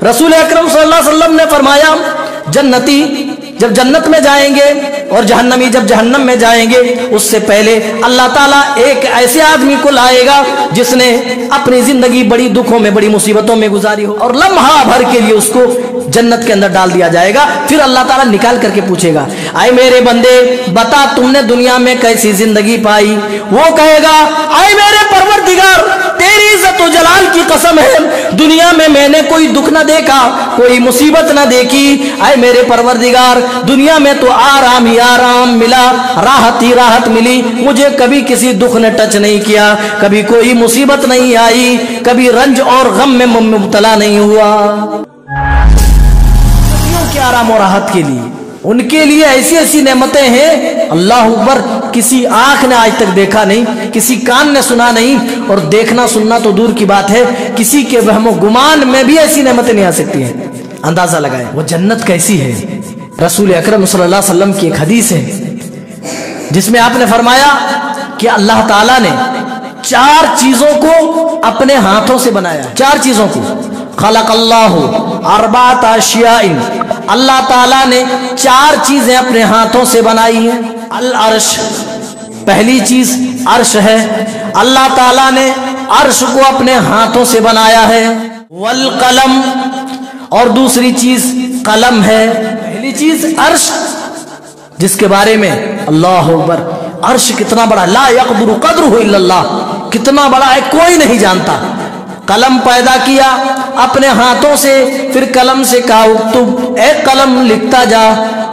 रसूल अकरम सल्लल्लाहु अलैहि वसल्लम ने फरमाया जन्नती जब जन्नत में जाएंगे और जहन्नमी जब जहन्नम में जाएंगे, उससे पहले अल्लाह ताला एक ऐसे आदमी को लाएगा जिसने अपनी जिंदगी बड़ी दुखों में बड़ी मुसीबतों में गुजारी हो, और लम्हा भर के लिए उसको जन्नत के अंदर डाल दिया जाएगा। फिर अल्लाह ताला निकाल करके पूछेगा, आए मेरे बंदे बता तुमने दुनिया में कैसी जिंदगी पाई? वो कहेगा, आए मेरे परवरदिगार तेरी इज्जत व जलाल की कसम है, दुनिया में मैंने कोई दुख न देखा, कोई मुसीबत न देखी। आए मेरे परवरदिगार दुनिया में तो आराम ही आराम मिला, राहत ही राहत मिली, मुझे कभी किसी दुख ने टच नहीं किया, कभी कोई मुसीबत नहीं आई, कभी रंज और गम में मुब्तला नहीं हुआ। के आराम और राहत के लिए उनके लिए ऐसी ऐसी नेमतें हैं, अल्लाह अकबर, किसी आंख ने आज तक देखा नहीं, किसी कान ने सुना नहीं, और देखना सुनना तो दूर की बात है, किसी के वहमो गुमान में भी ऐसी नेमतें नहीं आ सकती हैं। अंदाजा लगाएं वो जन्नत कैसी है। रसूल अकरम सल्लल्लाहु अलैहि वसल्लम की एक हदीस है जिसमें आपने फरमाया कि अल्लाह ताला ने 4 चीजों को अपने हाथों से बनाया। 4 चीजों को खलक़ल्लाहु अर्बात अशियाइन, अल्लाह ताला ने 4 चीजें अपने हाथों से बनाई हैं। अल अर्श, पहली चीज अर्श है, अल्लाह ताला ने अर्श को अपने हाथों से बनाया है। वल कलम, और दूसरी चीज कलम है। पहली चीज अर्श, जिसके बारे में अल्लाह अकबर, अर्श कितना बड़ा, ला यक़दिरु क़द्रुहु इल्लल्लाह, कितना बड़ा है कोई नहीं जानता। कलम पैदा किया अपने हाथों से, फिर कलम से कहा उक्तुब, ए कलम लिखता जा।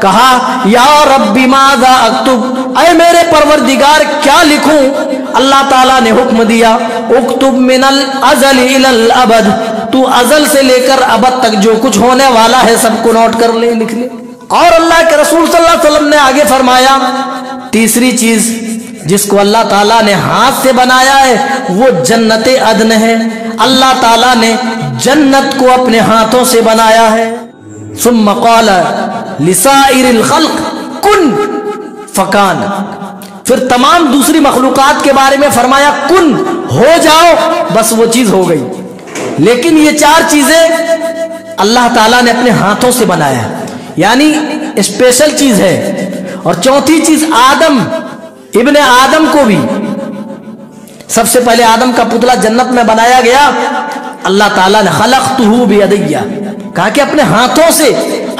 कहा या रब्बी माज़ा अक्तुब, ऐ मेरे परवरदिगार क्या लिखूं? अल्लाह ताला ने हुक्म दिया उक्तुब मिनल अज़ल इलल अबद, तू अजल से लेकर अबद तक जो कुछ होने वाला है सबको नोट कर ले, लिख ले। और अल्लाह के रसूल सल्लल्लाहु अलैहि वसल्लम ने आगे फरमाया, तीसरी चीज जिसको अल्लाह ताला ने हाथ से बनाया है वो जन्नते अदन है। अल्लाह ताला ने जन्नत को अपने हाथों से बनाया है। सुम्मा क़ाला लिसाइरिल खल्क़ कुन फकान, फिर तमाम दूसरी मखलूकात के बारे में फरमाया कुन, हो जाओ, बस वो चीज हो गई। लेकिन ये 4 चीजें अल्लाह ताला ने अपने हाथों से बनाया, यानी स्पेशल चीज है। और चौथी चीज आदम, इब्ने आदम को भी सबसे पहले आदम का पुतला जन्नत में बनाया गया। अल्लाह ताला ने खलक़तुहु बियदिया, कहा कि अपने हाथों से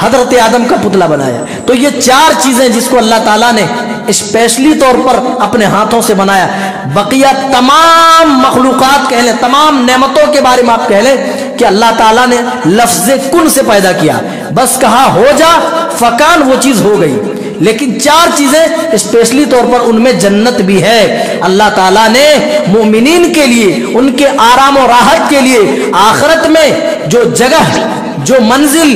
हजरत आदम का पुतला बनाया। तो ये 4 चीजें जिसको अल्लाह ताला ने स्पेशली तौर पर अपने हाथों से बनाया। बकिया तमाम मखलूकात कह लें, तमाम नेमतों के बारे में आप कह लें कि अल्लाह ताला ने लफ्ज़े कुन से पैदा किया, बस कहा हो जा फकान, वो चीज हो गई। लेकिन 4 चीजें स्पेशली तौर पर, उनमें जन्नत भी है। अल्लाह ताला ने मोमिनीन के लिए, उनके आराम और राहत के लिए आखिरत में जो जगह, जो मंजिल,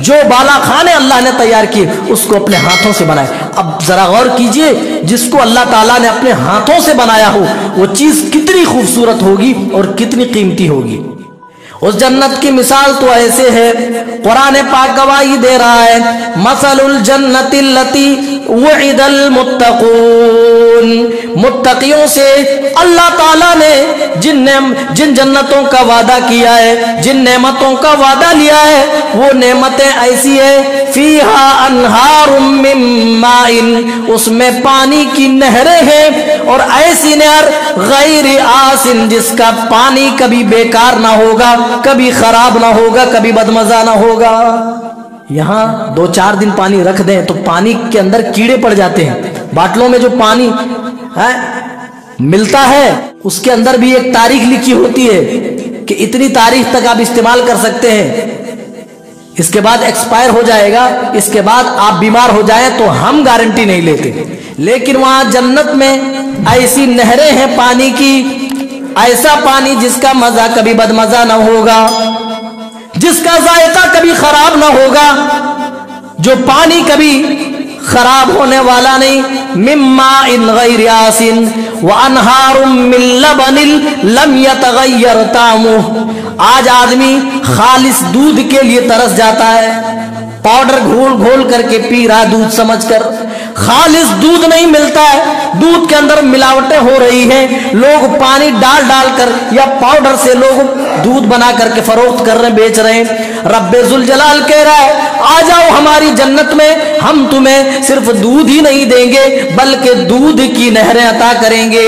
जो बाला खाने अल्लाह ने तैयार किए, उसको अपने हाथों से बनाए। अब जरा गौर कीजिए, जिसको अल्लाह ताला ने अपने हाथों से बनाया हो वो चीज कितनी खूबसूरत होगी और कितनी कीमती होगी। उस जन्नत की मिसाल तो ऐसे है, कुरान पाक गवाही दे रहा है, मसलुल जन्नतिल लती वइदल मुत्तकून, मुत्तकियों से अल्लाह ताला ने जिन जन्नतों का वादा किया है, जिन नेमतों का वादा लिया है, वो नेमतें ऐसी है, फीहा अनहारुम मिन माइन, उसमें पानी की नहरें हैं, और ऐसी नहर गैर आसिन, जिसका पानी कभी बेकार ना होगा, कभी खराब ना होगा, कभी बदमजा ना होगा। यहाँ 2-4 दिन पानी रख दें तो पानी के अंदर कीड़े पड़ जाते हैं। बाटलों में जो पानी है मिलता है उसके अंदर भी एक तारीख लिखी होती है कि इतनी तारीख तक आप इस्तेमाल कर सकते हैं, इसके बाद एक्सपायर हो जाएगा, इसके बाद आप बीमार हो जाएं तो हम गारंटी नहीं लेते। लेकिन वहां जन्नत में ऐसी नहरें हैं पानी की, ऐसा पानी जिसका मजा कभी बदमजा ना होगा, जिसका जायका कभी खराब ना होगा, जो पानी कभी खराब होने वाला नहीं। मिम्मा इन गैर आसिन व अनहारुम मिन लबनिल लम यतगय्यर तामुह, आज आदमी खालिस दूध के लिए तरस जाता है, पाउडर घोल घोल करके पी रहा दूध समझकर, खालिस दूध नहीं मिलता है दूध के अंदर मिलावटें हो रही हैं, लोग पानी डाल डाल कर या पाउडर से लोग दूध बना करके फरोख्त कर रहे, बेच रहे हैं। रब्बे जुल जलाल कह रहा है आ जाओ हमारी जन्नत में, हम तुम्हें सिर्फ दूध ही नहीं देंगे बल्कि दूध की नहरें अता करेंगे।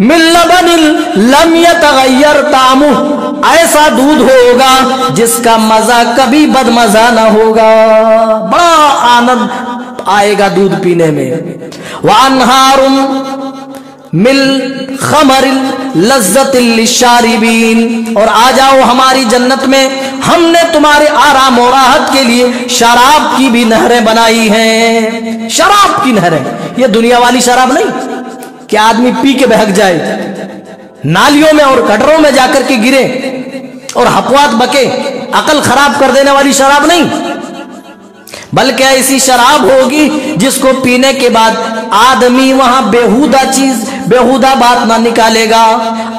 मिन लबनिल लम यतगय्यर तामुह, ऐसा दूध होगा जिसका मजा कभी बदमजा ना होगा, बड़ा आनंद आएगा दूध पीने में। वानहारुम मिल खमरिल लज्जतिल लिशारिबीन, और आ जाओ हमारी जन्नत में, हमने तुम्हारे आराम और राहत के लिए शराब की भी नहरें बनाई हैं। शराब की नहरें, ये दुनिया वाली शराब नहीं कि आदमी पी के बहक जाए, नालियों में और गटरों में जाकर के गिरे और हपवात बके, अकल खराब कर देने वाली शराब नहीं, बल्कि ऐसी शराब होगी जिसको पीने के बाद आदमी वहां बेहुदा चीज, बेहुदा बात ना निकालेगा,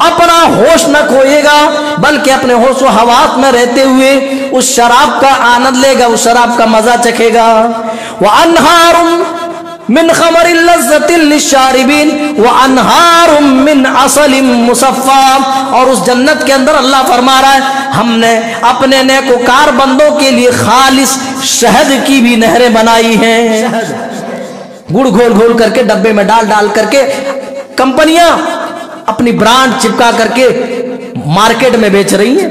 अपना होश न खोएगा, बल्कि अपने होश व हवास में रहते हुए उस शराब का आनंद लेगा, उस शराब का मजा चखेगा। व अनहारुम मिन खमरिल लज्जतिल लिशारिबीन व अनहारुम मिन असलिम मुसफ्फा, और उस जन्नत के अंदर अल्लाह फरमा रहा है हमने अपने नेकोकार बंदों के लिए खालिस शहद की भी नहरें बनाई हैं। गुड़ घोल घोल करके डब्बे में डाल डाल करके कंपनियां अपनी ब्रांड चिपका करके मार्केट में बेच रही हैं।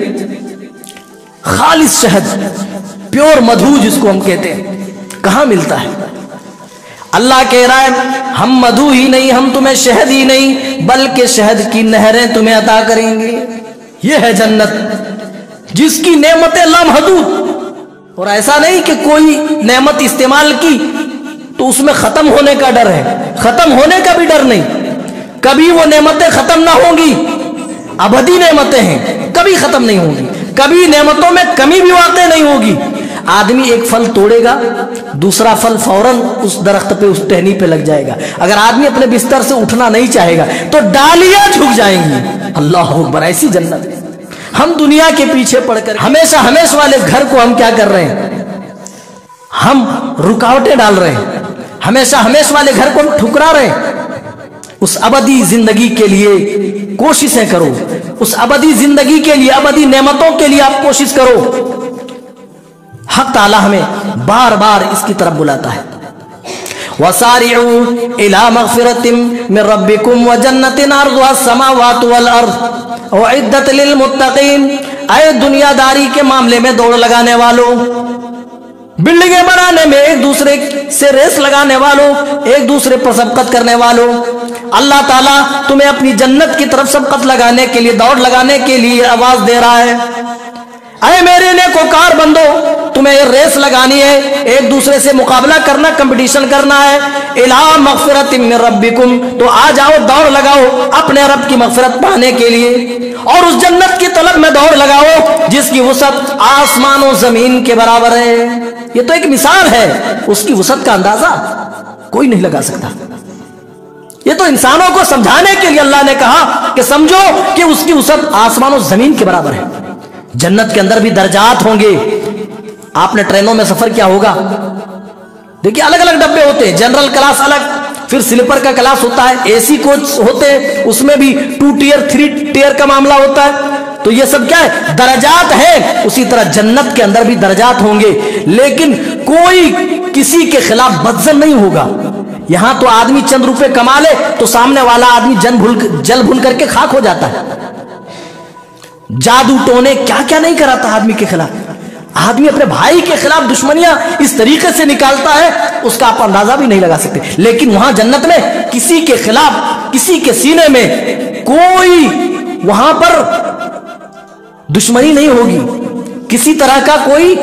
खालिस शहद, प्योर मधु जिसको हम कहते हैं, कहां मिलता है? अल्लाह कह रहा है हम मधु ही नहीं, हम तुम्हें शहद ही नहीं बल्कि शहद की नहरें तुम्हें अता करेंगे। यह है जन्नत जिसकी नेमतें लामहदूद, और ऐसा नहीं कि कोई नेमत इस्तेमाल की तो उसमें खत्म होने का डर है, खत्म होने का भी डर नहीं, कभी वो नेमतें खत्म ना होंगी, अबदी नेमतें हैं, कभी खत्म नहीं होंगी, कभी नेमतों में कमी भी वाक़ई नहीं होगी। आदमी एक फल तोड़ेगा, दूसरा फल फौरन उस दरख्त पे, उस टहनी पे लग जाएगा। अगर आदमी अपने बिस्तर से उठना नहीं चाहेगा तो डालियां झुक जाएंगी। अल्लाह अकबर, ऐसी जन्नत है। हम दुनिया के पीछे पड़कर हमेशा हमेशा वाले घर को हम क्या कर रहे हैं, हम रुकावटें डाल रहे हैं, हमेशा हमेशा वाले घर को हम ठुकरा रहे हैं। उस अबदी जिंदगी के लिए कोशिशें करो, उस अबदी जिंदगी के लिए, अबदी नेमतों के लिए आप कोशिश करो। हक ताला हमें बार बार इसकी तरफ बुलाता है। वसारिउ इला मगफिरतिम मिन रब्बिकुम व जन्नतिन अर्दुहा अस्समावातु वल अर्द उइद्दत लिल मुत्तकीन। ऐ दुनियादारी के मामले में दौड़ लगाने वालों, बिल्डिंगें बनाने में एक दूसरे से रेस लगाने वालों, एक दूसरे पर सबकत करने वालों, अल्लाह ताला तुम्हें अपनी जन्नत की तरफ सबकत लगाने के लिए, दौड़ लगाने के लिए आवाज दे रहा है। अरे मेरे नेकोकार बंदो, तुम्हें रेस लगानी है, एक दूसरे से मुकाबला करना, कंपटीशन करना है। इला मगफिरतिम मिन रब्बिकुम, तो आ जाओ, दौड़ लगाओ अपने रब की मगफिरत पाने के लिए, और उस जन्नत की तलब में दौड़ लगाओ जिसकी वसअत आसमान और जमीन के बराबर है। ये तो एक मिसाल है, उसकी वसअत का अंदाजा कोई नहीं लगा सकता। ये तो इंसानों को समझाने के लिए अल्लाह ने कहा कि समझो कि उसकी वसअत आसमान और जमीन के बराबर है। जन्नत के अंदर भी दर्जात होंगे। आपने ट्रेनों में सफर किया होगा, देखिए अलग अलग डब्बे होते हैं, जनरल क्लास अलग, फिर स्लीपर का क्लास होता है, एसी कोच होते हैं, उसमें भी 2 टियर 3 टियर का मामला होता है। तो ये सब क्या है, दर्जात है। उसी तरह जन्नत के अंदर भी दर्जात होंगे, लेकिन कोई किसी के खिलाफ बदजन नहीं होगा। यहां तो आदमी चंद रुपए कमा ले तो सामने वाला आदमी जल भून करके खाक हो जाता है। जादू टोने क्या क्या नहीं कराता आदमी के खिलाफ। आदमी अपने भाई के खिलाफ दुश्मनियां इस तरीके से निकालता है, उसका आप अंदाजा भी नहीं लगा सकते। लेकिन वहां जन्नत में किसी के खिलाफ, किसी के सीने में कोई वहां पर दुश्मनी नहीं होगी, किसी तरह का कोई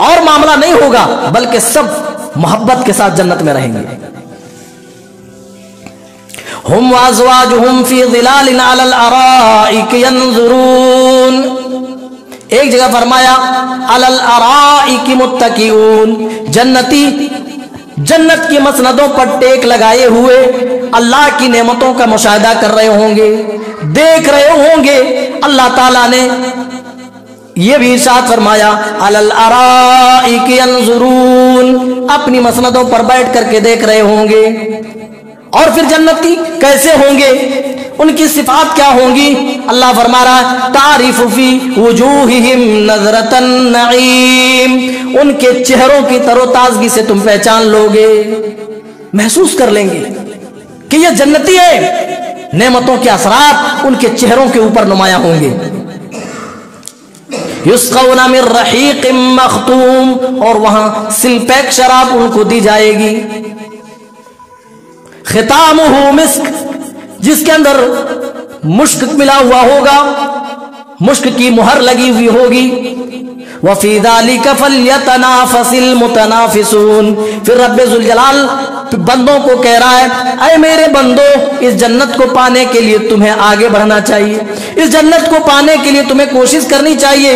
और मामला नहीं होगा, बल्कि सब मोहब्बत के साथ जन्नत में रहेंगे। हुम वाज़वाजुहुम फी ज़िलालिन अलल अराइक यंज़ुरून। एक जगह फरमाया अलल अराइक मुत्तकीऊन, जन्नती जन्नत की मसनदों पर टेक लगाए हुए अल्लाह की नेमतों का मुशाहिदा कर रहे होंगे, देख रहे होंगे। अल्लाह ताला ने यह भी इरशाद फरमाया अलल अराइक यंज़ुरून, अपनी मसनदों पर बैठ करके देख रहे होंगे। اور پھر جنتی کیسے ہوں گے، ان کی صفات کیا ہوں گی؟ اللہ فرما رہا ہے تعریف فی وجوہہم نظرۃ النعیم، ان کے چہروں کی تر و تازگی سے تم پہچان لو گے، محسوس کر لیں گے کہ یہ جنتی ہے، نعمتوں کے اثرات ان کے چہروں کے اوپر نمایاں ہوں گے۔ یسقون من رحیق مختوم، اور وہاں سلپیک شراب ان کو دی جائے گی، ختامہ مسک، جس کے اندر مشک ملا ہوا ہوگا، مشک کی مہر لگی ہوئی ہوگی۔ وفی ذلک فلیتنافس المتنافسون، پھر رب ذوالجلال بندوں کو کہہ رہا ہے اے میرے بندو، اس جنت کو پانے کے لیے تمہیں آگے بڑھنا چاہیے، اس جنت کو پانے کے لیے تمہیں کوشش کرنی چاہیے۔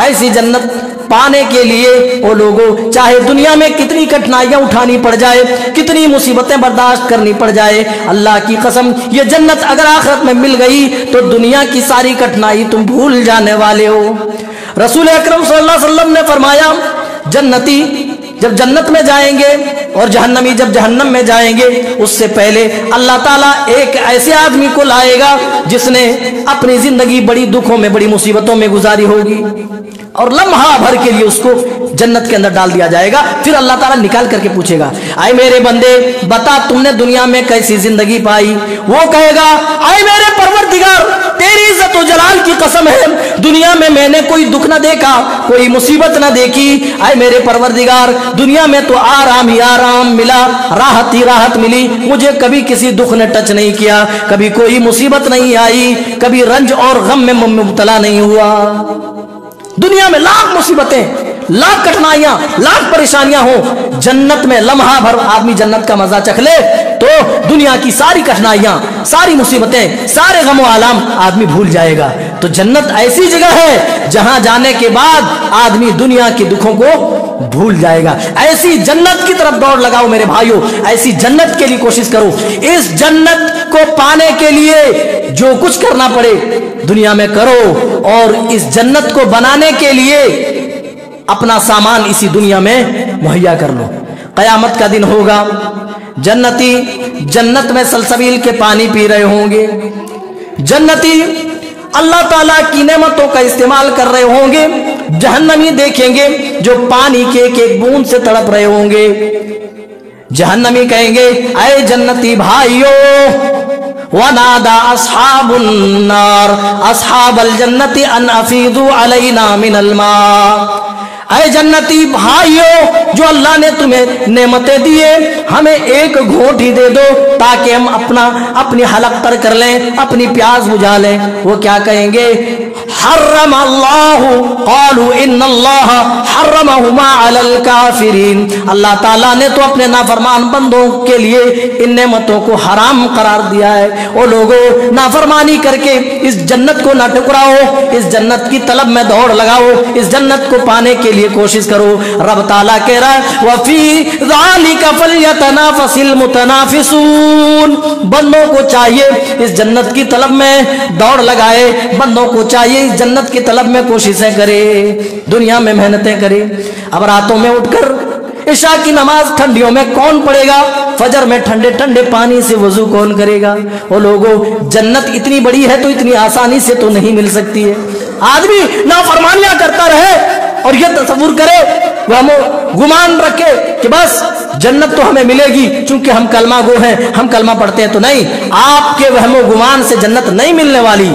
ایسی جنت پانے کے لیے وہ لوگوں چاہے دنیا میں کتنی کٹھنائیاں اٹھانی پڑ جائے، کتنی مصیبتیں برداشت کرنی پڑ جائے، اللہ کی قسم یہ جنت اگر آخرت میں مل گئی تو دنیا کی ساری کٹھنائی تم بھول جانے والے ہو۔ رسول اکرم صلی اللہ علیہ وسلم نے فرمایا جنتی جب جنت میں جائیں گے اور جہنمی جب جہنم میں جائیں گے، اس سے پہلے اللہ تعالیٰ ایک ایسے آدمی کو لائے گا جس نے اپنی زندگی بڑی دکھوں میں بڑی مصیبتوں میں گزاری ہوگی، اور لمحہ بھر کے لیے اس کو جنت کے اندر ڈال دیا جائے گا۔ پھر اللہ تعالیٰ نکال کر کے پوچھے گا اے میرے بندے بتا تم نے دنیا میں کیسی زندگی پائی؟ وہ کہے گا اے میرے پروردگار تیری عزت و جلال کی قسم ہے دنیا میں میں نے کوئی دکھ نہ دیکھا، کوئی مصیبت نہ دیکھی، اے میرے پروردگار دنیا میں تو آرام ہی آرام ملا، راحت ہی راحت ملی، مجھے کبھی کسی دکھ نے ٹچ نہیں کیا، کبھی کوئی مصیبت نہیں آئی، کبھی رنج اور غم میں مبتلا نہیں ہوا۔ دنیا میں لاکھ مصیبتیں، لاکھ کٹھنائیاں، لاکھ پریشانیاں ہوں، جنت میں لمحہ بھر آدمی جنت کا مزہ چکھ لے تو دنیا کی ساری کٹھنائیاں، ساری مصیبتیں، سارے غم و آلام آدمی بھول جائے گا۔ تو جنت ایسی جگہ ہے جہاں جانے کے بعد آدمی دنیا کے دکھوں کو بھول جائے گا۔ ایسی جنت کی طرف دوڑ لگاؤ میرے بھائیوں، ایسی جنت کے لیے کوشش کرو۔ اس جنت کو پانے کے لیے جو کچھ کرنا پڑے دنیا میں کرو، اور اس جنت کو بنانے کے لیے اپنا سامان اسی دنیا میں مہیا کر لو۔ قیامت کا دن ہوگا، جنتی جنت میں سلسبیل کے پانی پی رہے ہوں گے، جنتی اللہ تعالیٰ کی نعمتوں کا استعمال کر رہے ہوں گے، جہنمی دیکھیں گے جو پانی کے ایک ایک بوند سے تڑپ رہے ہوں گے۔ جہنمی کہیں گے اے جنتی بھائیو، وَنَادَى أَصْحَابُ النَّارِ أَصْحَابَ الْجَنَّةِ أَنْ أَفِيضُوا عَلَيْنَا مِنَ الْمَاءِ، اے جنتی بھائیو جو اللہ نے تمہیں نعمتیں دیے ہمیں ایک گھونٹ ہی دے دو تاکہ ہم اپنی حلق تر کر لیں، اپنی پیاس بجھا لیں۔ وہ کیا کہیں گے؟ حرم اللہ، قالوا ان اللہ حرمہما علی الکافرین، اللہ تعالیٰ نے تو اپنے نافرمان بندوں کے لیے ان نعمتوں کو حرام قرار دیا ہے۔ وہ لوگوں نافرمانی کر کے اس جنت کو نہ ٹکراؤ، اس جنت کی طلب میں دوڑ لگاؤ، اس جنت کو پانے کے لیے کوشش کرو۔ رب تعالیٰ کہہ رہا ہے وَفِي ذَلِكَ فَلْيَتَنَافَسِ الْمُتَنَافِسُونَ، بندوں کو چاہیے اس جنت کی طلب میں دوڑ لگائے، بندوں کو چاہیے اس جنت کی طلب میں کوششیں کرے، دنیا میں محنتیں کرے۔ اب راتوں میں اٹھ کر عشاء کی نماز ٹھنڈیوں میں کون پڑھے گا؟ فجر میں ٹھنڈے ٹھنڈے پانی سے وضو کون کرے گا؟ وہ لوگوں جنت اتنی بڑی ہے تو اتنی آسانی سے تو نہیں مل سکتی ہے۔ آدمی نافرمانیاں کرتا رہے اور یہ تصور کرے، وہ گمان رکھے کہ بس جنت تو ہمیں ملے گی چونکہ ہم کلمہ گو ہیں، ہم کلمہ پڑھتے ہیں، تو نہیں، آپ کے وہم و گمان سے جنت نہیں ملنے والی۔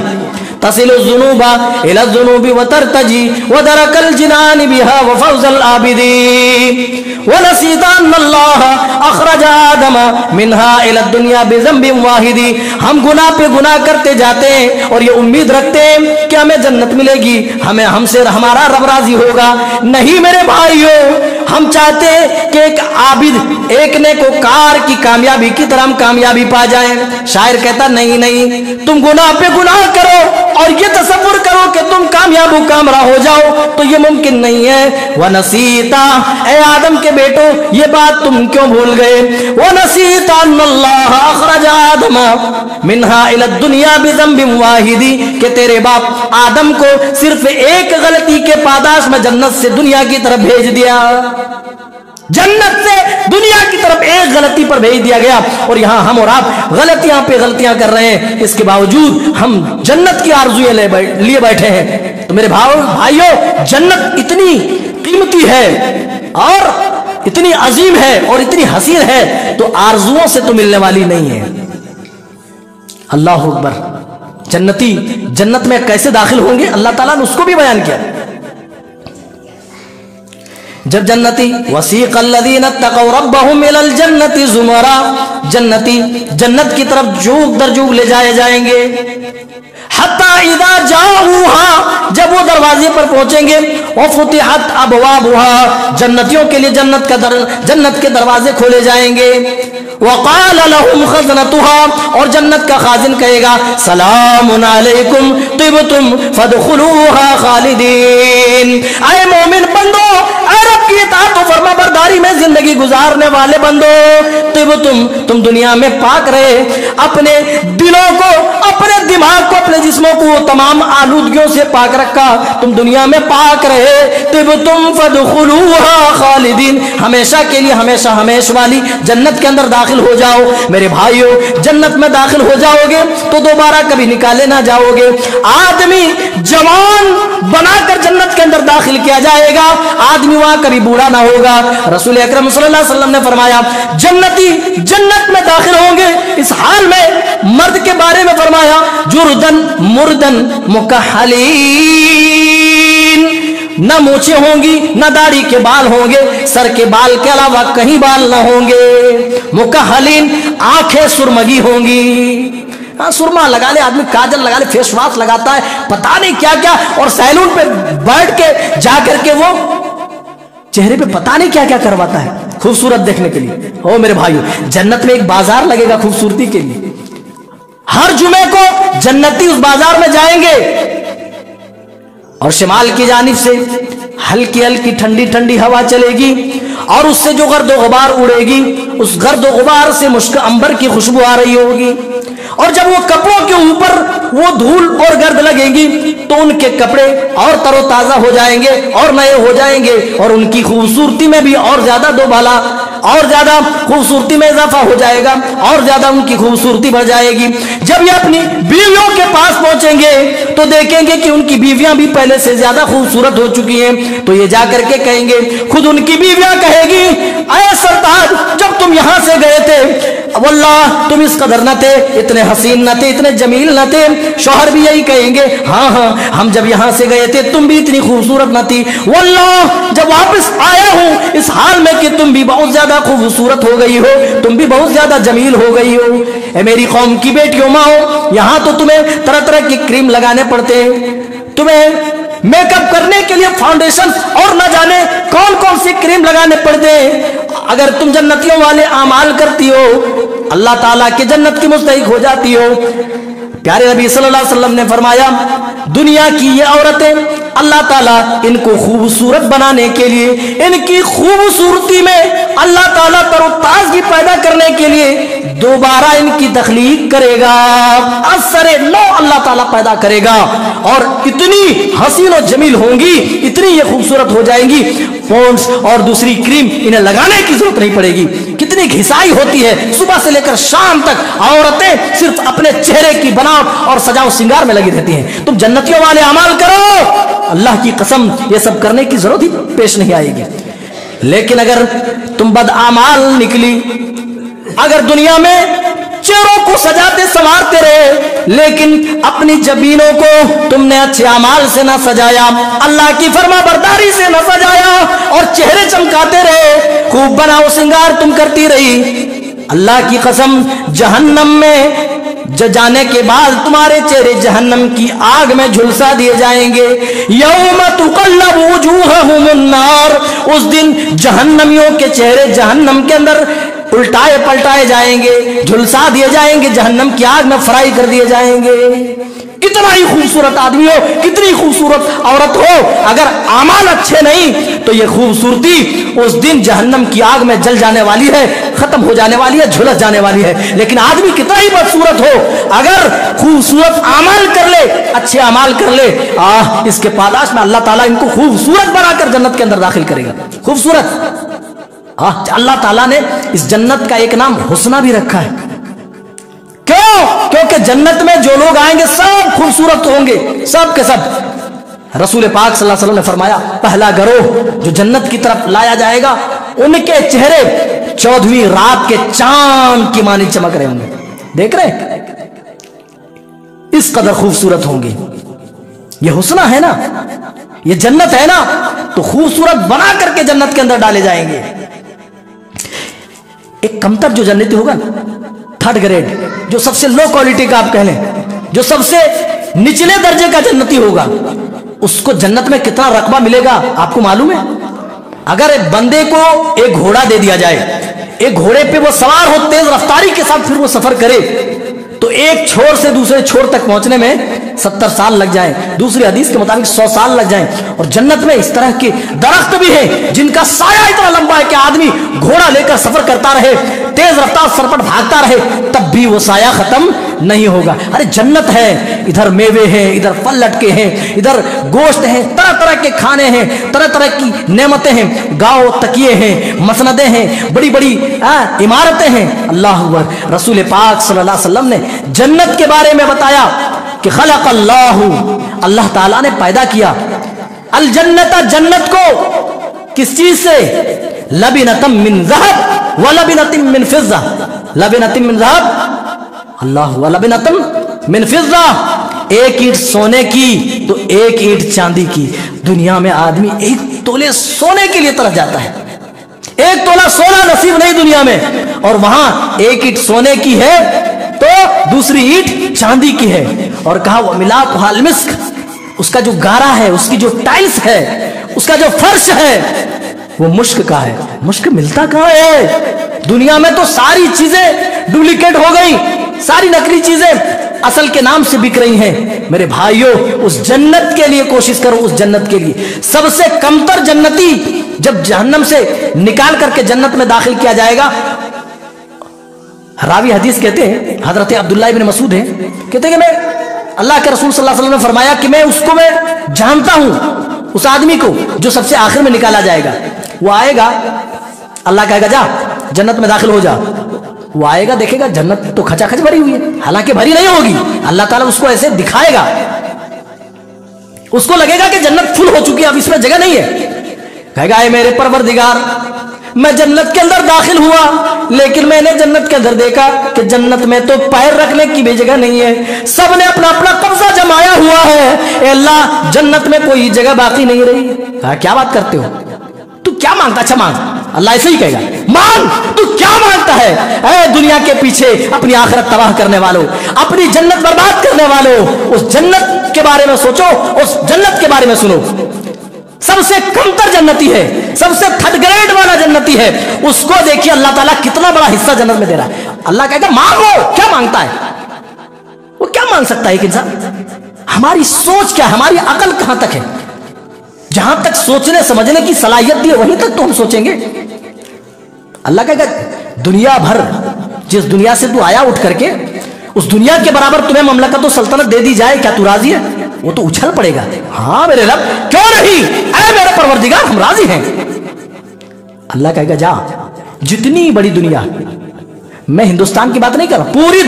تصل الذنوب الى الذنوب وترتجي ودرك الجنان بها وفوز العابدين ونسيت ان الله اخرج آدم منها الى الدنيا بذنب واحد۔ ہم گناہ پہ گناہ کرتے جاتے ہیں اور یہ امید رکھتے ہیں کہ ہمیں جنت ملے گی، ہم سے ہمارا رب راضی ہوگا۔ نہیں میرے بھائیو، ہم چاہتے ہیں کہ ایک عابد، ایک نیکوکار کی کامیابی کی طرح ہم کامیابی پا جائیں۔ شاعر کہتا نہیں، تم گناہ پہ گناہ کرو اور یہ تصور کرو کہ تم کامیاب و کامرا ہو جاؤ، تو یہ ممکن نہیں ہے۔ وَنَسِيتَ، اے آدم کے بیٹو یہ بات تم کیوں بھول گئے؟ وَنَسِيتَ أَنَّ اللَّهَ أَخْرَجَ آدَمَ مِنْهَا إِلَى الدُّنْيَا بِذَنْبٍ وَاحِدٍ، کہ تیرے باپ آدم کو صرف ایک غلطی کے پاداش میں جنت سے دنیا کی طرف بھیج دیا۔ जन्नत से दुनिया की तरफ एक गलती पर भेज दिया गया, और यहां हम और आप गलतियां पे गलतियां कर रहे हैं। इसके बावजूद हम जन्नत की आरज़ुएं लिए बैठे हैं। तो मेरे भाइयों, जन्नत इतनी कीमती है और इतनी अजीम है और इतनी हसीन है, तो आरज़ुओं से तो मिलने वाली नहीं है। अल्लाह अकबर। जन्नती जन्नत में कैसे दाखिल होंगे, अल्लाह ताला ने उसको भी बयान किया। जब जन्नती वसीक़ल्लज़ीना तक़व रब्बहुम इलल जन्नति ज़ुमरा, जन्नती जन्नत की तरफ जुग दर जुग ले जाए जाएंगे। हत्ता इज़ा जाऊहा, जब वो दरवाजे पर पहुंचेंगे, व फुतिहत अबवाबुहा, जन्नतियों के लिए जन्नत के दरवाजे खोले जाएंगे। वक़ाल लहुम खज़नतुहा, और जन्नत का खाजिन कहेगा सलामुन अलैकुम तिबतुम फदखुलूहा खालिदीन। आए मोमिन बंदो, रब की इताअत और फरमाबरदारी में जिंदगी गुजारने वाले बंदो, तुम दुनिया में पाक रहे, अपने दिलों को, अपने दिमाग को, अपने जिस्मों को तमाम आलूदगियों से पाक रखा, तुम दुनिया में पाक रहे। तिबतुम फदखुलूहा खालिदीन, हमेशा के लिए, हमेशा हमेशा वाली जन्नत के अंदर दाखिल हो जाओ। मेरे भाइयों, जन्नत में दाखिल हो जाओगे तो दोबारा कभी निकाले ना जाओगे। आदमी जवान बनाकर जन्नत के अंदर दाखिल किया जाएगा, आदमी वहां कभी बूढ़ा ना होगा। रसूल अकरम सल्लल्लाहु अलैहि वसल्लम ने फरमाया, जन्नती जन्नत में दाखिल होंगे इस हाल में, मर्द के बारे में फरमाया जुर्दन मुर्दन मुकहलीन, न मूछें होंगी, न दाढ़ी के बाल होंगे, सर के बाल के अलावा कहीं बाल न होंगे। मुकहलीन, आंखें सुरमगी होंगी। हाँ, सुरमा लगा ले आदमी, काजल लगा ले, फेस वॉश लगाता है, पता नहीं क्या क्या, और सैलून पे बैठ के जाकर के वो चेहरे पे पता नहीं क्या क्या करवाता है खूबसूरत देखने के लिए। ओ मेरे भाइयों, जन्नत में एक बाजार लगेगा खूबसूरती के लिए। हर जुमे को जन्नती उस बाजार में जाएंगे और शिमाल की जानिब से हल्की हल्की ठंडी ठंडी हवा चलेगी, और उससे जो गर्द गुबार उड़ेगी, उस गर्द गुबार से मुश्क अंबर की खुशबू आ रही होगी। और जब वो कपड़ों के ऊपर वो धूल और गर्द लगेगी तो उनके कपड़े और तरोताजा हो जाएंगे और नए हो जाएंगे, और उनकी खूबसूरती में भी और ज्यादा दोबाला, और ज्यादा खूबसूरती में इजाफा हो जाएगा, और ज्यादा उनकी खूबसूरती बढ़ जाएगी। जब ये अपनी बीवियों के पास पहुंचेंगे तो देखेंगे कि उनकी बीवियां भी पहले से ज्यादा खूबसूरत हो चुकी हैं। तो ये जाकर के कहेंगे, खुद उनकी बीवियां कहेगी, अरे सरताज, जब तुम यहां से गए थे वल्लाह तुम इस कदर न थे, इतने हसीन न थे, इतने जमील न थे। शौहर भी यही कहेंगे, हाँ हाँ, हम जब यहां से गए थे तुम भी इतनी खूबसूरत न थी, वल्लाह जब वापस आया हूं इस हाल में कि तुम भी बहुत ज्यादा खूबसूरत हो गई हो, तुम भी बहुत ज्यादा जमील हो गई हो। ए मेरी कौम की बेटियों, माओ, यहां तो तुम्हें तरह तरह की क्रीम लगाने पड़ते हैं, तुम्हें मेकअप करने के लिए फाउंडेशन और न जाने कौन कौन सी क्रीम लगाने पड़ते हैं। अगर तुम जन्नतियों वाले आमाल करती हो, अल्लाह ताला के जन्नत की मुस्तहिक हो जाती हो। प्यारे नबी सल्लल्लाहु अलैहि वसल्लम ने फरमाया, दुनिया की ये औरतें अल्लाह ताला इनको खूबसूरत बनाने के लिए, इनकी खूबसूरती में अल्लाह ताला तरोताजगी पैदा करने के लिए दोबारा इनकी तख्लीक करेगा, असरे नो अल्लाह ताला पैदा करेगा, और इतनी हसीन और जमील होंगी, इतनी ये खूबसूरत हो जाएंगी, पॉन्ड्स और दूसरी क्रीम इन्हें लगाने की जरूरत नहीं पड़ेगी। कितनी घिसाई होती है, सुबह से लेकर शाम तक औरतें सिर्फ अपने चेहरे की बनावट और सजाओ श्रृंगार में लगी रहती हैं। तुम जन्नतियों वाले अमाल करो, अल्लाह की कसम ये सब करने की जरूरत ही पेश नहीं आएगी। लेकिन अगर तुम बदआमाल निकली, अगर दुनिया में चेहरों को सजाते संवारते रहे लेकिन अपनी जबीनों को तुमने अच्छे अमाल से ना सजाया, अल्लाह की फरमाबरदारी से ना सजाया, और चेहरे चमकाते रहे, खूब बनाओ श्रृंगार तुम करती रही, अल्लाह की कसम जहन्नम में जाने के बाद तुम्हारे चेहरे जहन्नम की आग में झुलसा दिए जाएंगे। यौम तुक़ल्लबु वुजूहुहुमुन नार, उस दिन जहन्नमियों के चेहरे जहन्नम के अंदर उल्टाए पलटाए जाएंगे, झुलसा दिए जाएंगे, जहन्नम की आग में फ्राई कर दिए जाएंगे। कितना ही खूबसूरत आदमी हो, कितनी खूबसूरत औरत हो, अगर अमाल अच्छे नहीं तो ये खूबसूरती उस दिन जहन्नम की आग में जल जाने वाली है, खत्म हो जाने वाली है, झुलस जाने वाली है। लेकिन आदमी कितना ही बदसूरत हो, अगर खूबसूरत अमाल कर ले, अच्छे अमाल कर ले, इसके पादाश में अल्लाह ताला इनको खूबसूरत बनाकर जन्नत के अंदर दाखिल करेगा। खूबसूरत اللہ تعالیٰ نے اس جنت کا ایک نام حسنہ بھی رکھا ہے. کیوں؟ کیونکہ جنت میں جو لوگ آئیں گے سب خوبصورت ہوں گے، سب کے سب. رسول پاک صلی اللہ علیہ وسلم نے فرمایا پہلا گروہ جو جنت کی طرف لایا جائے گا ان کے چہرے 14ویں رات کے چاند کی مانند چمک رہے ہوں گے. دیکھ رہے اس قدر خوبصورت ہوں گے. یہ حسنہ ہے نا، یہ جنت ہے نا، تو خوبصورت بنا کر کے جنت کے اندر ڈالے جائیں گے. ایک کمتر جو جنتی ہوگا، 3rd گریڈ، جو سب سے لو کوالٹی کا آپ کہہ لیں، جو سب سے نچلے درجے کا جنتی ہوگا، اس کو جنت میں کتنا رقبہ ملے گا آپ کو معلوم ہے؟ اگر ایک بندے کو ایک گھوڑا دے دیا جائے، ایک گھوڑے پہ وہ سوار ہو تیز رفتاری کے ساتھ پھر وہ سفر کرے، تو ایک چھوڑ سے دوسرے چھوڑ تک پہنچنے میں 70 سال لگ جائیں، دوسری حدیث کے مطابق 100 سال لگ جائیں. اور جنت میں اس طرح کے درخت بھی ہیں جن کا سایہ اتنا لمبا ہے کہ آدمی گھوڑا لے کر سفر کرتا رہے، تیز رفتار سرپٹ بھاگتا رہے، تب بھی وہ سایہ ختم نہیں ہوگا. ارے جنت ہے، ادھر میوے ہیں، ادھر پھل لٹکے ہیں، ادھر گوشت ہیں، طرح طرح کے کھانے ہیں، طرح طرح کی نعمتیں ہیں، گاؤ تکیے ہیں، مسندیں ہیں، بڑی بڑی عمارتیں ہیں. اللہ اکبر. رسول پاک صلی اللہ علیہ وسلم نے جنت کے بارے میں بتایا کہ خلق اللہ تعالیٰ نے پیدا کیا الجنت، جنت کو کس چیز سے؟ لبنتم من ذہب ولبنتم من فضہ. لبنتم من ذہب اللہ ولبنتم من فضہ، ایک اینٹ سونے کی تو ایک اینٹ چاندی کی. دنیا میں آدمی 1 تولے سونے کے لیے ترس جاتا ہے، 1 تولہ سونا نصیب نہیں دنیا میں، اور وہاں ایک اینٹ سونے کی ہے تو دوسری اینٹ چاندی کی ہے. اور کہا وَمِلَاطُهَا الْمِسْكُ، اس کا جو گارا ہے، اس کی جو ٹائلز ہے، اس کا جو فرش ہے وہ مشک کا ہے. مشک ملتا کہاں ہے؟ دنیا میں تو ساری چیزیں ڈپلیکیٹ ہو گئی، ساری نقلی چیزیں اصل کے نام سے بک رہی ہیں. میرے بھائیوں اس جنت کے لیے کوشش کرو، اس جنت کے لیے. سب سے کمتر جنتی جب جہنم سے نکال کر کے جنت میں داخل کیا جائے گا، راوی حدیث کہتے ہیں حضرت عبداللہ ابن مسعود ہیں، کہتے ہیں کہ میں اللہ کے رسول صلی اللہ علیہ وسلم نے فرمایا کہ میں اس کو میں جانتا ہوں، اس آدمی کو جو سب سے آخر میں نکالا جائے گا. وہ آئے گا، اللہ کہے گا جا جنت میں داخل ہو جا. وہ آئے گا، دیکھے گا جنت تو کھچا کھچ بھری ہوئی ہے، حالانکہ بھری نہیں ہوگی. اللہ تعالیٰ اس کو ایسے دکھائے گا، اس کو لگے گا کہ جنت فل ہو چکی ہے، اب اس میں جگہ نہیں ہے. کہے گا اے میرے پروردگار، میں جنت کے اندر داخل ہوا لیکن میں نے جنت کے اندر دیکھا کہ جنت میں تو پیر رکھنے کی بھی جگہ نہیں ہے، سب نے اپنا اپنا قبضہ جمایا ہوا ہے. اے اللہ جنت میں کوئی جگہ باقی نہیں رہی. کہا کیا بات کرتے ہو، تو کیا مانگتا؟ اچھا مانگ. اللہ ایسے ہی کہے گا مانگ، تو کیا مانگتا ہے؟ اے دنیا کے پیچھے اپنی آخرت تباہ کرنے والوں، اپنی جنت برباد کرنے والوں، اس جنت کے بارے میں سوچو، اس جنت کے بارے میں سنو. سب سے کمتر جنتی ہے، سب سے 3rd گریڈ والا جنتی ہے، اس کو دیکھیے اللہ تعالیٰ کتنا بڑا حصہ جنت میں دے رہا ہے. اللہ کہتا ہے مانگو. کیا مانگتا ہے؟ وہ کیا مانگ سکتا ہے ایک انسان؟ ہماری سوچ کیا ہے، ہماری عقل کہاں تک ہے؟ جہاں تک سوچنے سمجھنے کی صلاحیت دی ہے وہیں تک تو ہم سوچیں گے. اللہ کہے گا دنیا بھر جس دنیا سے تو آیا اٹھ کر کے، اس دنیا کے برابر تمہیں مملکت و سلطنت دے دی جائے، کیا تو راضی ہے؟ وہ تو اچھل پڑے گا. ہاں میرے رب، کیوں نہیں؟ اے میرے پروردگار ہم راضی ہیں. اللہ کہے گا جا جتنی بڑی دنیا، میں ہندوستان کی بات نہیں کر رہا، پوری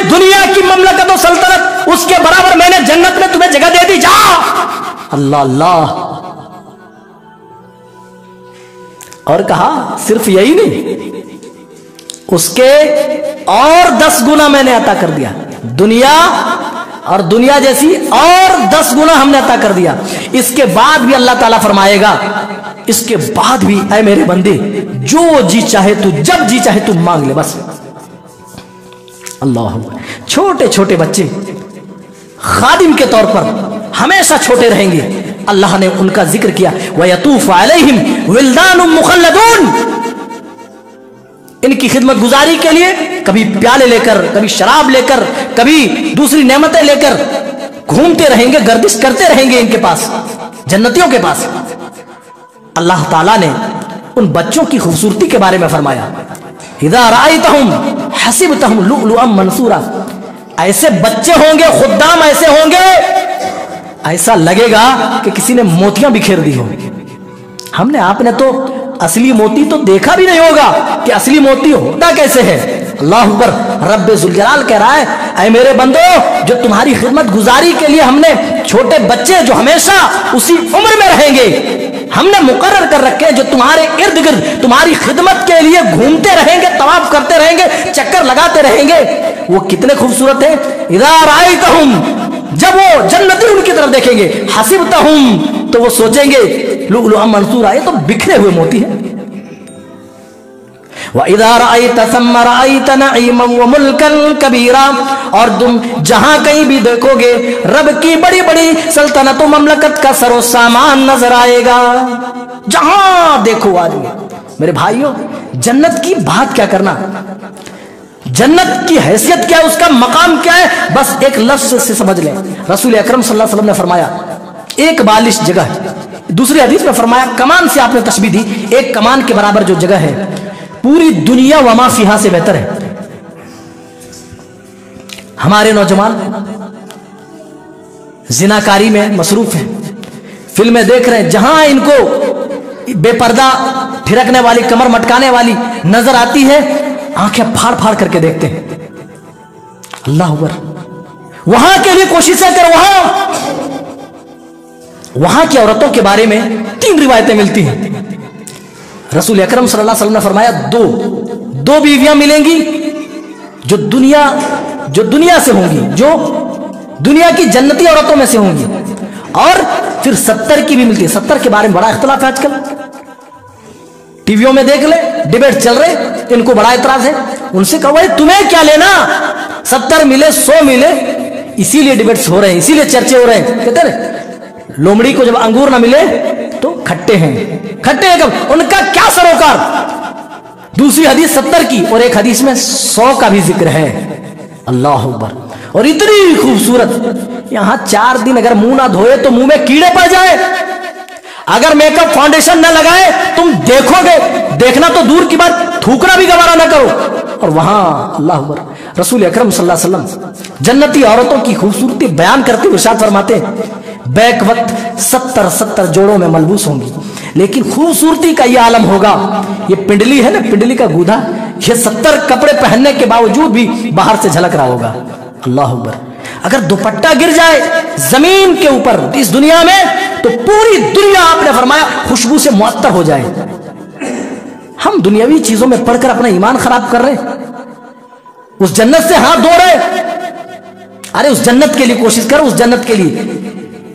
دنیا کی مملکت و سلطنت اس کے برابر میں نے جنت میں تمہیں جگہ دے دی، جا. اللہ اللہ. اور کہا صرف یہی نہیں، اس کے اور 10 گنا میں نے عطا کر دیا. دنیا اور دنیا جیسی اور 10 گنا ہم نے عطا کر دیا. اس کے بعد بھی اللہ تعالیٰ فرمائے گا، اس کے بعد بھی اے میرے بندے جو جی چاہے تو جب جی چاہے تو مانگ لے بس. اللہ. چھوٹے چھوٹے بچے خادم کے طور پر ہمیشہ چھوٹے رہیں گے. اللہ نے ان کا ذکر کیا وَيَطُوفُ عَلَيْهِمْ وِلْدَانٌ مُخَلَّدُونَ. ان کی خدمت گزاری کے لیے کبھی پیالے لے کر، کبھی شراب لے کر، کبھی دوسری نعمتیں لے کر گھومتے رہیں گے، گردش کرتے رہیں گے ان کے پاس، جنتیوں کے پاس. اللہ تعالیٰ نے ان بچوں کی خوبصورتی کے بارے میں فرمایا اِذَا رَأَيْتَهُمْ حَسِبْتَهُمْ لُؤْلُؤًا مَنْثُورًا. ایسے بچے ہوں گے، خدام ایسے ہوں گے، ایسا لگے گا کہ کسی نے موتیاں بکھیر دی ہو. ہم نے آپ نے تو असली मोती तो देखा भी नहीं होगा कि असली मोती होता कैसे है। अल्लाह अकबर। रब्बे जुलजलाल कह रहा है, ऐ मेरे बंदो, जो तुम्हारी खिदमत गुजारी के लिए हमने छोटे बच्चे जो हमेशा उसी उम्र में रहेंगे हमने मुकर्रर कर रखे हैं, जो तुम्हारे इर्द गिर्द तुम्हारी खिदमत के लिए घूमते रहेंगे, तवाफ करते रहेंगे, चक्कर लगाते रहेंगे, वो कितने खूबसूरत है। इज़ा रायतहुम, जब वो जन्नती उनकी तरफ देखेंगे, हसिबतहुम, तो वो सोचेंगे लुअलुअम मंसूरा, ये तो बिखरे हुए मोती है। वइज़ा रअयत सम्मा रअयत नईमन व मुल्कन कबीरा, और तुम जहां कहीं भी देखोगे रब की बड़ी बड़ी सल्तनत व ममलकत का सरो सामान नजर आएगा, जहां देखो आदमी। मेरे भाइयों, जन्नत की बात क्या करना, जन्नत की हैसियत क्या है, उसका मकाम क्या है, बस एक लफ्ज से समझ लें। रसूल अकरम सल्लल्लाहु अलैहि वसल्लम ने फरमाया, एक बालिश जगह है। दूसरी हदीस में फरमाया, कमान से आपने तशबीह दी, एक कमान के बराबर जो जगह है पूरी दुनिया वमा फिहा से बेहतर है। हमारे नौजवान जिनाकारी में मसरूफ हैं, फिल्में देख रहे हैं, जहां इनको बेपर्दा ठिरकने वाली, कमर मटकाने वाली नजर आती है, आंखें फाड़ फाड़ करके देखते हैं। अल्लाह अकबर। वहां के लिए कोशिशें कर, वहां की औरतों के बारे में 3 रिवायतें मिलती हैं। रसूल अकरम सल्लल्लाहु अलैहि वसल्लम ने फरमाया, दो बीवियां मिलेंगी जो दुनिया से होंगी, जो दुनिया की जन्नती औरतों में से होंगी, और फिर 70 की भी मिलती है। 70 के बारे में बड़ा इख्तिलाफ है आजकल, टीवियों में देख ले, डिबेट चल रहे, इनको बड़ा इतराज है। उनसे कहो भाई तुम्हें क्या लेना, 70 मिले 100 मिले, इसीलिए डिबेट्स हो रहे हैं, इसीलिए चर्चे हो रहे हैं। कहते हैं लोमड़ी को जब अंगूर ना मिले तो खट्टे हैं, खट्टे हैं कब, उनका क्या सरोकार। दूसरी हदीस 70 की, और एक हदीस में 100 का भी जिक्र है। अल्लाह अकबर। और इतनी खूबसूरत, यहां 4 दिन अगर मुंह ना धोए तो मुंह में कीड़े पड़ जाए, अगर मेकअप फाउंडेशन ना लगाए तुम देखोगे, देखना तो दूर की बात, थूकना भी गवारा ना करो। और वहां अल्लाह अकबर, रसूल अकरम सल्लल्लाहु अलैहि वसल्लम जन्नती औरतों की खूबसूरती बयान करते हुए इरशाद फरमाते, बैक वक्त 70 जोड़ों में मलबूस होंगी, लेकिन खूबसूरती का यह आलम होगा, ये पिंडली है ना, पिंडली का गूदा, ये 70 कपड़े पहनने के बावजूद भी बाहर से झलक रहा होगा। अल्लाह अकबर। अगर दुपट्टा गिर जाए जमीन के ऊपर इस दुनिया में, तो पूरी दुनिया, आपने फरमाया, खुशबू से मुअत्तर हो जाए। हम दुनियावी चीजों में पढ़कर अपना ईमान खराब कर रहे हैं, उस जन्नत से हाथ धो रहे। अरे उस जन्नत के लिए कोशिश करो, उस जन्नत के लिए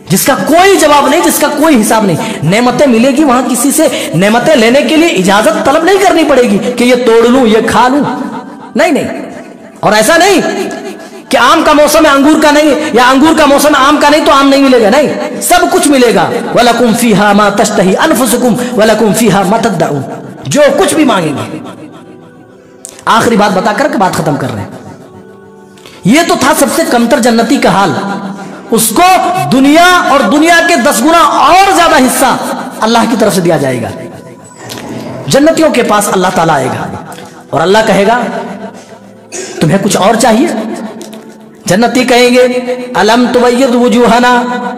जिसका कोई जवाब नहीं, जिसका कोई हिसाब नहीं। नेमतें मिलेगी वहां, किसी से नेमतें लेने के लिए इजाजत तलब नहीं करनी पड़ेगी कि ये तोड़ लूं, ये खा लूं, नहीं। और ऐसा नहीं कि आम का मौसम है अंगूर का नहीं, या अंगूर का मौसम आम का नहीं तो आम नहीं मिलेगा, नहीं, सब कुछ मिलेगा। वलकुम फीहा मा तश्तही अनफुसुकुम वलकुम फीहा मा तदउन, जो कुछ भी मांगेंगे। आखिरी बात बताकर के बात खत्म कर रहे हैं। ये तो था सबसे कमतर जन्नती का हाल, उसको दुनिया और दुनिया के 10 गुना और ज्यादा हिस्सा अल्लाह की तरफ से दिया जाएगा। जन्नतियों के पास अल्लाह ताला आएगा और अल्लाह कहेगा तुम्हें कुछ और चाहिए। जन्नती कहेंगे अलम तुबय्यद वुजूहना,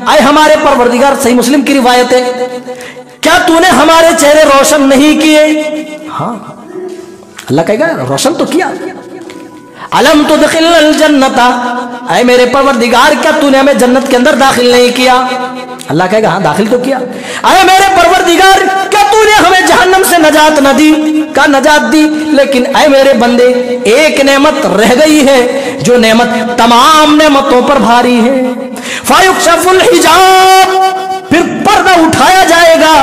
आए हमारे परवरदिगार, सही मुस्लिम की रिवायत है, क्या तूने हमारे चेहरे रोशन नहीं किए। हाँ, अल्लाह कहेगा रोशन तो किया। अलम तुदखिलल जन्नता, ऐ मेरे परवरदिगार, क्या तूने हमें जन्नत के अंदर दाखिल नहीं किया। अल्लाह कहेगा हाँ दाखिल तो किया। ऐ मेरे परवरदिगार, क्या तूने हमें जहन्नम से नजात न दी, का नजात दी, लेकिन ऐ मेरे बंदे एक नेमत रह गई है, जो नेमत तमाम नेमतों पर भारी है। फायुक्शफुल हिजाब, फिर पर्दा उठाया जाएगा,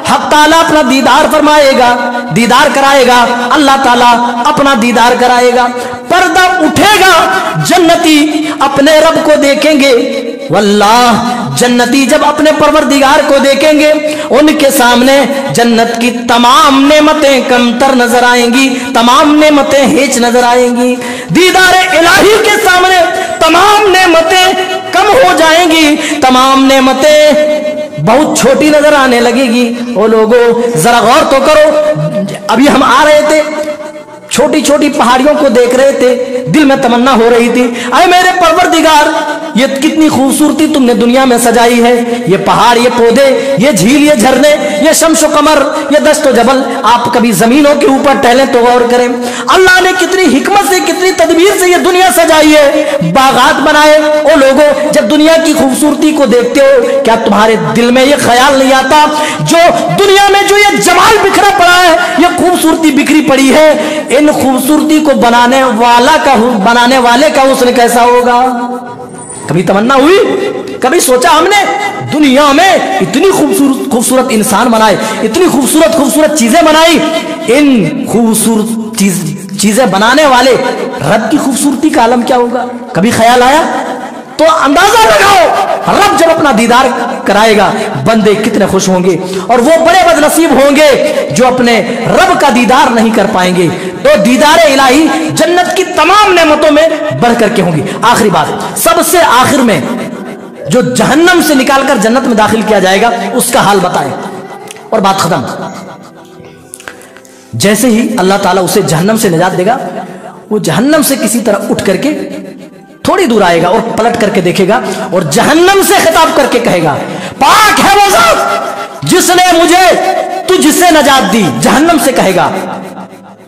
हक ताला अपना दीदार फरमाएगा, दीदार कराएगा, अल्लाह ताला अपना दीदार कराएगा, पर्दा उठेगा, जन्नती अपने रब को देखेंगे। वल्लाह, जन्नती जब अपने परवरदिगार को देखेंगे, उनके सामने जन्नत की तमाम नेमतें कमतर नजर आएंगी, तमाम नेमतें हेच नजर आएंगी। दीदार इलाही के सामने तमाम नेमतें कम हो जाएंगी, तमाम नेमतें बहुत छोटी नजर आने लगेगी। ओ लोगों जरा गौर तो करो, अभी हम आ रहे थे, छोटी छोटी पहाड़ियों को देख रहे थे, दिल में तमन्ना हो रही थी, अरे मेरे परवरदिगार, ये कितनी खूबसूरती तुमने दुनिया में सजाई है, ये पहाड़, ये पौधे, ये झील, ये झरने, ये शम्स कमर, ये दश्त जबल, आप कभी जमीनों के ऊपर टहलें तो गौर करें, अल्लाह ने कितनी हिकमत से, कितनी तदबीर से ये दुनिया सजाई है, बागात बनाए। ओ लोगों, जब दुनिया की खूबसूरती को देखते हो, क्या तुम्हारे दिल में ये ख्याल नहीं आता, जो दुनिया में जो ये जमाल बिखरा पड़ा है, ये खूबसूरती बिखरी पड़ी है, इन खूबसूरती को बनाने वाले का हुस्न कैसा होगा? कभी तमन्ना हुई, कभी सोचा हमने दुनिया में इतनी खूबसूरत इंसान बनाए, इतनी खूबसूरत चीजें बनाई, इन खूबसूरत चीजें बनाने वाले रब की खूबसूरती का आलम क्या होगा? कभी ख्याल आया? तो अंदाजा लगाओ, रब जब अपना दीदार कराएगा, बंदे कितने खुश होंगे, और वो बड़े बदनसीब होंगे जो अपने रब का दीदार नहीं कर पाएंगे। तो दीदार इलाही जन्नत की तमाम नेमतों में बढ़ करके होंगी। आखिरी बात, सबसे आखिर में जो जहन्नम से निकालकर जन्नत में दाखिल किया जाएगा, उसका हाल बताएं और बात खत्म। जैसे ही अल्लाह ताला उसे जहन्नम से निजात देगा, वो जहन्नम से किसी तरह उठ करके थोड़ी दूर आएगा और पलट करके देखेगा और जहन्नम से खिताब करके कहेगा, पाक है वो ज़ात जिसने मुझे तुझसे नजात दी। जहन्नम से कहेगा,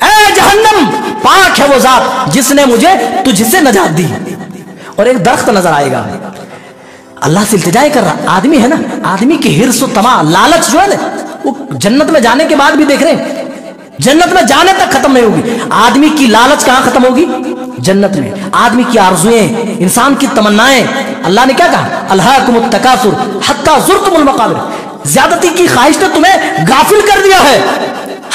ऐ जहन्नम, पाक है वो ज़ात जिसने मुझे तुझसे नजात दी। और एक दरख्त नजर आएगा, अल्लाह से इल्तिजाएं कर रहा आदमी है ना, आदमी की हिर्स और तमा, लालच जो है ना, वो जन्नत में जाने के बाद भी देख रहे हैं, जन्नत में जाने तक खत्म नहीं होगी। आदमी की लालच कहां खत्म होगी? जन्नत में। आदमी की आरज़ुएं, इंसान की तमन्नाएं, अल्लाह ने क्या कहा? अल्हाकुमुत तकासुर हत्ता ज़ुरतुमुल मकाबिर, ज्यादती की ख्वाहिश ने तुम्हें गाफिल कर दिया है,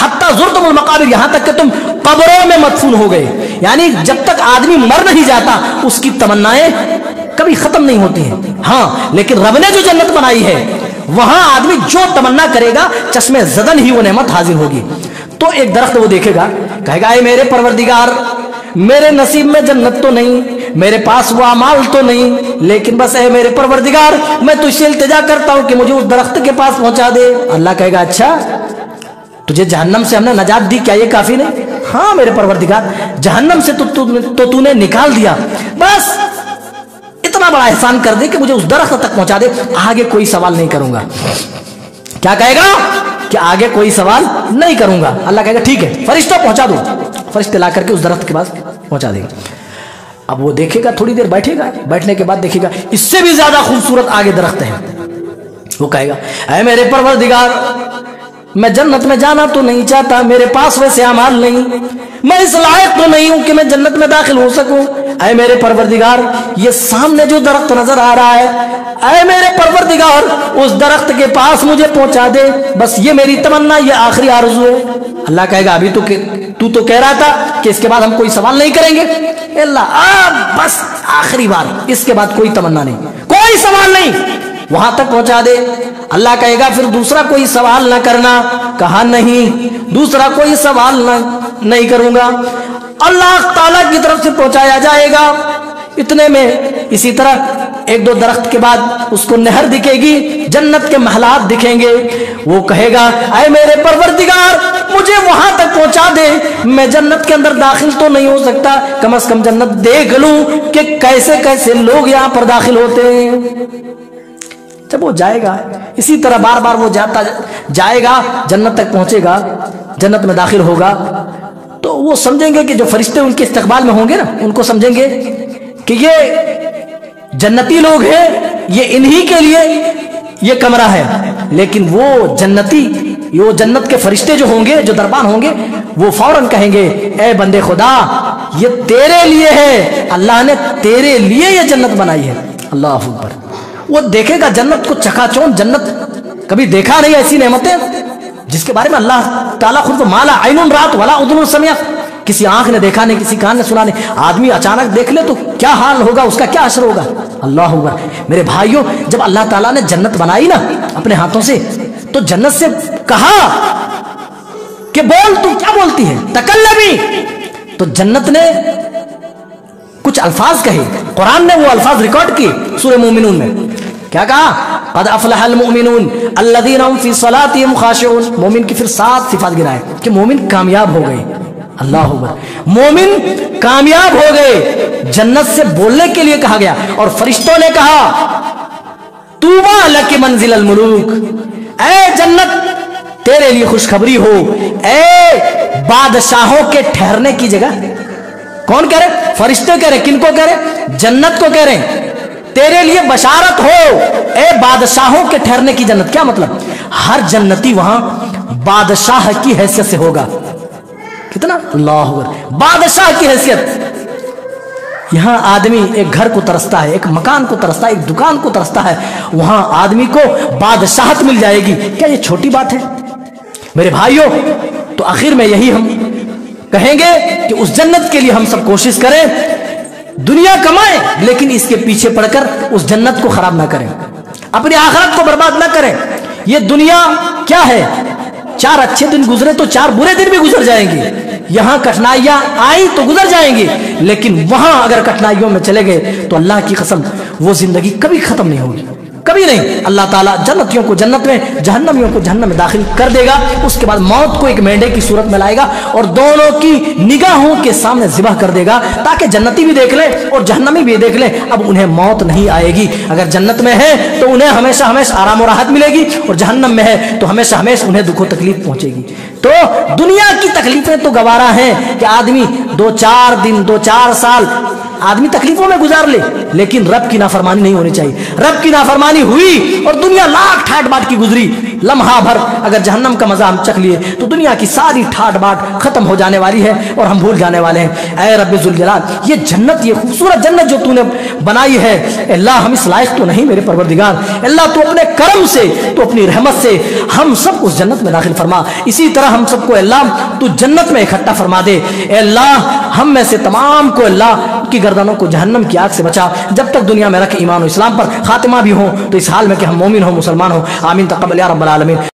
हत्ता ज़ुरतुमुल मकाबिर, यहां तक कि तुम कब्रों में मदफून हो गए। यानी जब तक आदमी मर नहीं जाता, उसकी तमन्नाएं कभी खत्म नहीं होती हैं। हाँ, लेकिन रब ने जो जन्नत बनाई है, वहां आदमी जो तमन्ना करेगा, चश्मे ज़दन ही वो नेमत हाजिर होगी। तो एक दरख्त वो देखेगा, कहेगा, ऐ मेरे परवरदिगार, मेरे नसीब में जन्नत तो नहीं, मेरे पास वो अमाल तो नहीं, लेकिन बस ऐ मेरे परवरदिगार, मैं तुझसे इल्तिजा करता हूं कि मुझे उस दरख्त के पास पहुंचा दे। अल्लाह कहेगा, अच्छा तुझे जहन्नम से हमने नजात दी, क्या ये काफी नहीं? हाँ मेरे परवरदिगार, जहन्नम से तो तूने निकाल दिया, बस इतना बड़ा एहसान कर दे कि मुझे उस दरख्त तक पहुंचा दे, आगे कोई सवाल नहीं करूंगा। क्या कहेगा? कि आगे कोई सवाल नहीं करूंगा। अल्लाह कहेगा, ठीक है, फरिश्ता पहुंचा दो। फरिश्ते ला करके उस दरख्त के पास पहुंचा देगा। अब वो देखेगा, थोड़ी देर बैठेगा, बैठने के बाद देखेगा इससे भी ज्यादा खूबसूरत आगे दरख्त है। वो कहेगा, ऐ मेरे परवरदिगार, मैं जन्नत में जाना तो नहीं चाहता, मेरे पास वैसे अमाल नहीं, मैं इस लायक तो नहीं हूं कि मैं जन्नत में दाखिल हो सकूं। ऐ मेरे परवरदिगार, ये सामने जो दरख्त नजर आ रहा है, ऐ मेरे परवरदिगार, उस दरख्त के पास मुझे पहुंचा दे, बस ये मेरी तमन्ना, ये आखिरी आरज़ू है। अल्लाह कहेगा, अभी तू तो कह रहा था कि इसके बाद हम कोई सवाल नहीं करेंगे। अल्लाह, बस आखिरी बार, इसके बाद कोई तमन्ना नहीं, कोई सवाल नहीं, वहां तक पहुंचा दे। अल्लाह कहेगा, फिर दूसरा कोई सवाल ना करना। कहा, नहीं, दूसरा कोई सवाल नहीं करूंगा। अल्लाह ताला की तरफ से पहुंचाया जाएगा। इतने में इसी तरह एक दो दरख्त के बाद उसको नहर दिखेगी, जन्नत के महलात दिखेंगे। वो कहेगा, ऐ मेरे परवरदिगार, मुझे वहां तक पहुंचा दे, मैं जन्नत के अंदर दाखिल तो नहीं हो सकता, कम से कम जन्नत देख लूं कि कैसे कैसे लोग यहां पर दाखिल होते हैं। जब वो जाएगा, इसी तरह बार बार वो जाएगा, जन्नत तक पहुंचेगा, जन्नत में दाखिल होगा, तो वो समझेंगे कि जो फरिश्ते उनके इस्तकबाल में होंगे ना, उनको समझेंगे कि ये जन्नती लोग हैं, ये इन्हीं के लिए ये कमरा है। लेकिन वो जन्नती, वो जन्नत के फरिश्ते जो होंगे, जो दरबान होंगे, वो फौरन कहेंगे, ए बंदे खुदा, ये तेरे लिए है, अल्लाह ने तेरे लिए ये जन्नत बनाई है। अल्लाह अकबर। वो देखेगा जन्नत को चकाचौंध, जन्नत कभी देखा नहीं ऐसी नेमतें जिसके बारे में अल्लाह ताला खुद को माला आइनुन रात वाला उदुन समिया, किसी आंख ने देखा नहीं, किसी कान ने सुना नहीं। आदमी अचानक देख ले तो क्या हाल होगा, उसका क्या असर होगा। अल्लाह अकबर। मेरे भाइयों, जब अल्लाह ताला ने जन्नत बनाई ना अपने हाथों से, तो जन्नत से कहा कि बोल, तू क्या बोलती है, तकल्लमी। तो जन्नत ने कुछ अल्फाज कहे, कुरान ने वो अल्फाज रिकॉर्ड किए सूरह मोमिनून में। क्या कहा? क़द अफ़लहल मोमिनून अल्लज़ीना हुम फ़ी सलातिहिम ख़ाशिऊन। मोमिन की फिर 7 सिफात गिनाए कि मोमिन कामयाब हो गए। अल्लाह अकबर। मोमिन कामयाब हो गए। जन्नत से बोलने के लिए कहा गया और फरिश्तों ने कहा, तूबा लकी मंजिलल मुलूक, ऐ जन्नत तेरे लिए खुशखबरी हो ए बादशाहों के ठहरने की जगह। कौन कह रहे? फरिश्ते कह रहे। किनको कह रहे? जन्नत को कह रहे। तेरे लिए बशारत हो ए बादशाहों के ठहरने की जन्नत। क्या मतलब? हर जन्नती वहां बादशाह की हैसियत से होगा। कितना अल्लाह अकबर, बादशाह की हैसियत। यहां आदमी एक घर को तरसता है, एक मकान को तरसता है, एक दुकान को तरसता है, वहां आदमी को बादशाहत मिल जाएगी। क्या ये छोटी बात है मेरे भाइयों? तो आखिर में यही हम कहेंगे कि उस जन्नत के लिए हम सब कोशिश करें, दुनिया कमाएं लेकिन इसके पीछे पड़कर उस जन्नत को खराब ना करें, अपनी आखिरत को बर्बाद ना करें। ये दुनिया क्या है? 4 अच्छे दिन गुजरे तो 4 बुरे दिन भी गुजर जाएंगे। यहां कठिनाइयां आई तो गुजर जाएंगी, लेकिन वहां अगर कठिनाइयों में चले गए तो अल्लाह की कसम वो जिंदगी कभी खत्म नहीं होगी, कभी नहीं। अल्लाह ताला जन्नतियों को जन्नत में, जहन्नमियों को जहन्नम में दाखिल कर देगा। उसके बाद मौत को एक मेंढे की सूरत में लाएगा और दोनों की निगाहों के सामने ज़िबह कर देगा, ताकि जन्नती भी देख ले और जहन्नमी भी देख ले। अब उन्हें मौत नहीं आएगी। अगर जन्नत में है तो उन्हें हमेशा हमेशा आराम और राहत मिलेगी, और जहन्नम में है तो हमेशा हमेशा उन्हें दुख और तकलीफ पहुंचेगी। तो दुनिया की तकलीफें तो गवारा हैं कि आदमी 2-4 दिन 2-4 साल आदमी तकलीफों में गुजार ले, लेकिन रब की नाफरमानी नहीं होनी चाहिए। रब की नाफरमानी हुई और दुनिया लाख ठाट बाट की गुजरी, लम्हा भर अगर जहन्नम का मजा हम चख लिए तो दुनिया की सारी ठाट बाट खत्म हो जाने वाली है और हम भूल जाने वाले हैं। ऐ रब्बे जुल जलाल, ये जन्नत, ये खूबसूरत जन्नत जो तूने बनाई है अल्लाह, हम इस लायक तो नहीं मेरे परवरदिगार। अल्लाह तू अपने करम से, तू अपनी रहमत से हम सब उस जन्नत में दाखिल फरमा। इसी तरह हम सबको अल्लाह तू जन्नत में इकट्ठा फरमा दे। अल्लाह हम में से तमाम को अल्लाह की गर्दनों को जहन्नम की आग से बचा। जब तक दुनिया में रख ईमान और इस्लाम पर खातिमा भी हो तो इस हाल में कि हम मोमिन हो, मुसलमान हो। आमीन तक़ब्बल या रब्बल आलमीन।